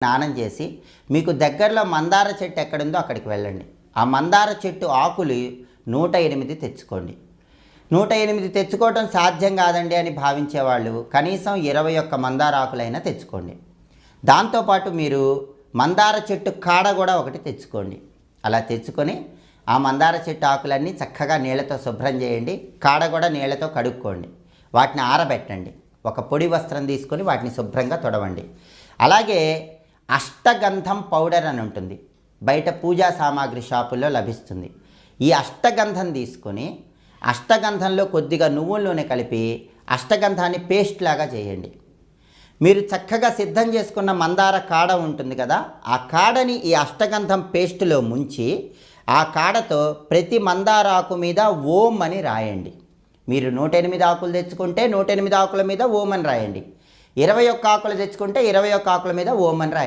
స్నానం చేసి మీకు దగ్గరలో మందార చెట్టు ఎక్కడుందో అక్కడికి వెళ్ళండి. ఆ మందార చెట్టు ఆకులు 108 తెచ్చుకోండి. 108 తెచ్చుకోవటం సాధ్యం కాదండి అని భావించేవాళ్ళు కనీసం 21 మందార ఆకులైనా తెచ్చుకోండి. దాంతోపాటు మీరు మందార చెట్టు కాడ కూడా ఒకటి తెచ్చుకోండి. అలా తెచ్చుకొని ఆ మందార చెట్టు ఆకులన్నీ చక్కగా నీళ్ళతో శుభ్రం చేయండి. కాడ కూడా నీళ్ళతో కడుక్కోండి. వాటిని ఆరబెట్టండి. ఒక పొడి వస్త్రం తీసుకొని వాటిని శుభ్రంగా తొడవండి. అలాగే అష్టగంధం పౌడర్ అని ఉంటుంది, బయట పూజా సామాగ్రి షాపుల్లో లభిస్తుంది. ఈ అష్టగంధం తీసుకొని అష్టగంధంలో కొద్దిగా నువ్వుల నూనె కలిపి అష్టగంధాన్ని పేస్ట్ లాగా చేయండి. మీరు చక్కగా సిద్ధం చేసుకున్న మందార కాడ ఉంటుంది కదా, ఆ కాడని ఈ అష్టగంధం పేస్టులో ముంచి ఆ కాడతో ప్రతి మందార ఆకు మీద ఓం అని రాయండి. మీరు 108 ఆకులు తెచ్చుకుంటే 108 ఆకుల మీద ఓం అని రాయండి. 21 ఆకులు తెచ్చుకుంటే 21 ఆకుల మీద ఓం అని రాయండి.